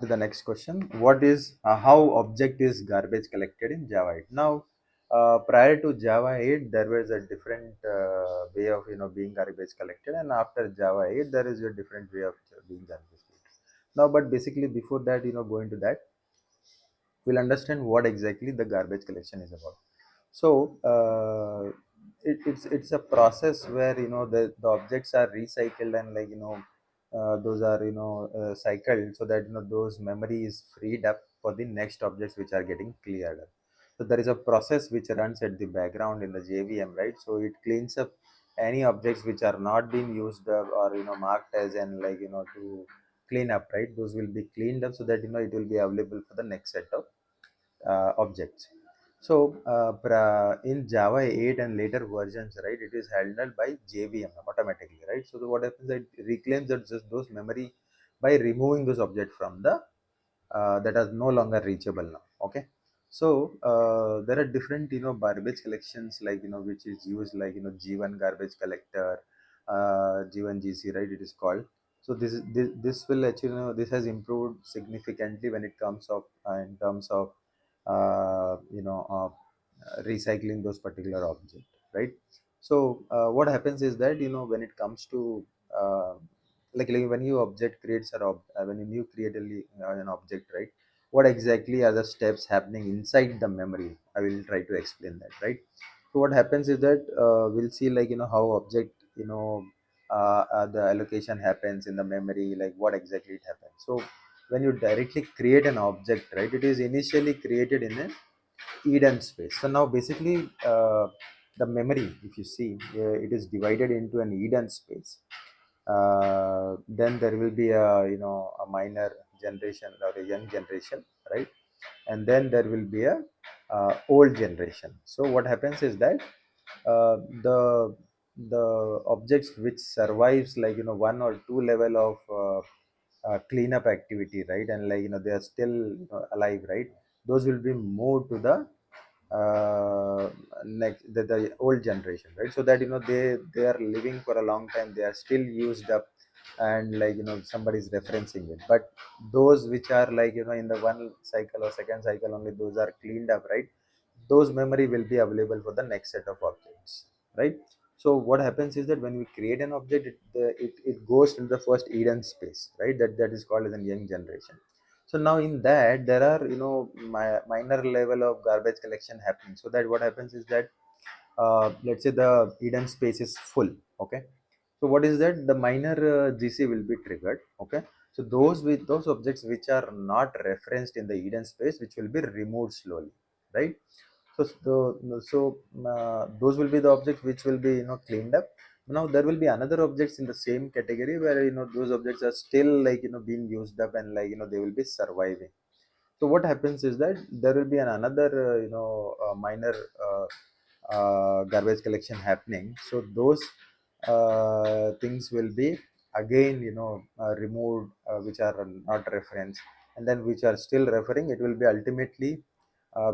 To the next question, what is how object is garbage collected in Java 8? Now, prior to Java 8, there was a different way of being garbage collected, and after Java 8, there is a different way of being garbage collected. Now, but basically before that, going to that, we'll understand what exactly the garbage collection is about. So it's a process where the objects are recycled and those are cycled, so that those memory is freed up for the next objects which are getting cleared up. So there is a process which runs at the background in the JVM, right? So it cleans up any objects which are not being used or marked as and to clean up, right? Those will be cleaned up so that it will be available for the next set of objects. So in Java 8 and later versions, right, it is handled by JVM automatically, right? So what happens is it reclaims that just those memory by removing those objects from the that are no longer reachable now. Okay. So there are different garbage collections like which is used like G1 garbage collector, G1 GC, right? It is called. So this will actually this has improved significantly when it comes of in terms of recycling those particular object, right? So what happens is that when it comes to like when you object creates when you create an object, right? What exactly are the steps happening inside the memory? I will try to explain that, right? So what happens is that we'll see like how object the allocation happens in the memory, like what exactly it happens. So when you directly create an object, right, it is initially created in a Eden space. So now basically the memory, if you see, it is divided into an Eden space. Then there will be a minor generation or a young generation, right? And then there will be a old generation. So what happens is that uh, the the objects which survives like one or two level of cleanup activity, right? And they are still alive, right? Those will be moved to the next the old generation, right? So that they are living for a long time, they are still used up, and somebody is referencing it. But those which are in the one cycle or second cycle only, those are cleaned up, right? Those memory will be available for the next set of objects, right? So what happens is that when we create an object, it goes to the first Eden space, right? That is called as a young generation. So now in that there are minor level of garbage collection happening. So that what happens is that let's say the Eden space is full. Okay. So what is that? The minor GC will be triggered. Okay. So those objects which are not referenced in the Eden space, which will be removed slowly, right? So those will be the objects which will be cleaned up. Now there will be another objects in the same category where those objects are still being used up, and they will be surviving. So what happens is that there will be another minor garbage collection happening. So those things will be again removed, which are not referenced, and then which are still referring, it will be ultimately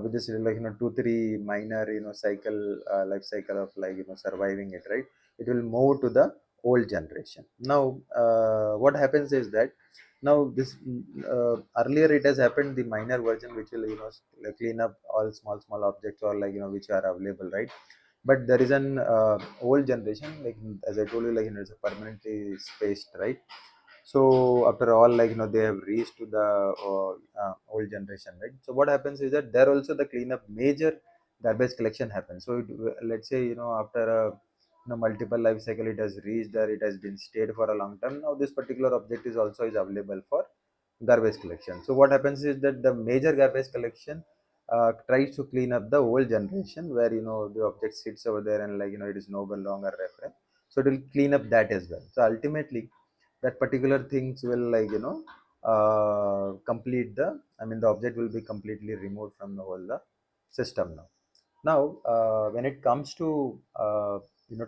with this 2 3 minor cycle life cycle of surviving it, right? It will move to the old generation. Now what happens is that now this earlier it has happened the minor version which will clean up all small objects or which are available, right? But there is an old generation, like as I told you, it's a permanently spaced, right? So after all, they have reached to the old generation, right? So what happens is that there also the cleanup major garbage collection happens. So let's say after a multiple life cycle, it has reached there, it has been stayed for a long time. Now this particular object is also is available for garbage collection. So what happens is that the major garbage collection tries to clean up the old generation where the object sits over there, and it is no longer reference. So it will clean up that as well. So ultimately that particular things will complete the, I mean, the object will be completely removed from the whole the system now. Now when it comes to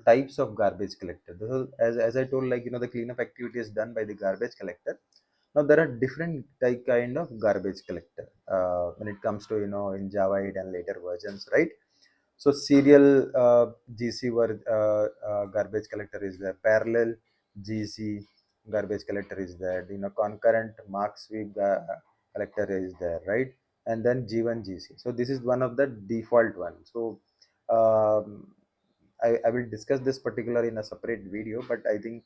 types of garbage collector, this is, as I told, the cleanup activity is done by the garbage collector. Now there are different kind of garbage collector when it comes to in Java 8 and later versions, right? So serial GC garbage collector is there, parallel GC, garbage collector is there, concurrent mark sweep collector is there, right? And then G1 GC. So this is one of the default one. So um, I will discuss this particular in a separate video, but I think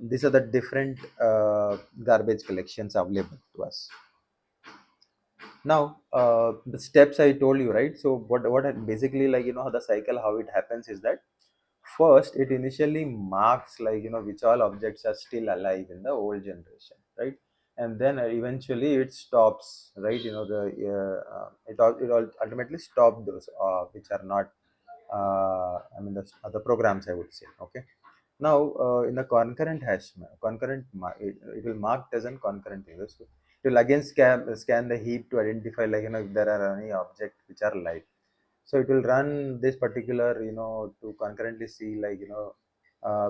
these are the different garbage collections available to us. Now, the steps I told you, right? So basically, like, the cycle, how it happens is that first it initially marks, like, which all objects are still alive in the old generation, right? And then eventually it stops, right? It all ultimately stop those which are not, I mean, the other programs, I would say. Okay. Now, in the concurrent it will mark as a concurrent user. So it will again scan the heap to identify, like, if there are any objects which are live. So it will run this particular, to concurrently see, like,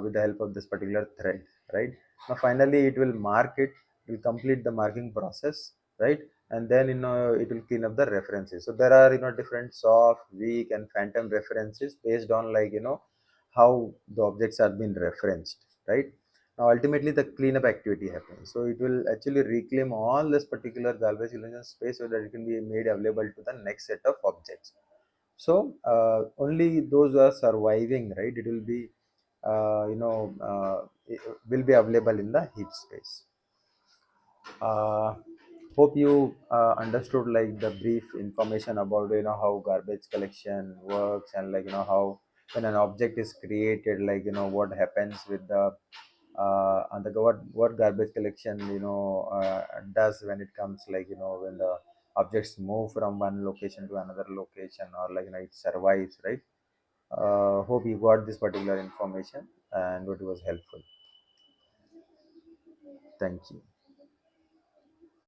with the help of this particular thread, right? Now finally it will mark it, it will complete the marking process, right? And then, it will clean up the references. So there are, different soft, weak, and phantom references based on, like, how the objects are being referenced, right? Now ultimately the cleanup activity happens. So it will actually reclaim all this particular garbage collection space so that it can be made available to the next set of objects. So only those who are surviving, right? It will be, it will be available in the heap space. uh, Hope you understood, like, the brief information about, how garbage collection works, and, like, how when an object is created, like, what happens with the and the what garbage collection, does when it comes, like, when the objects move from one location to another location, or, like, it survives, right? Hope you got this particular information and it was helpful. Thank you.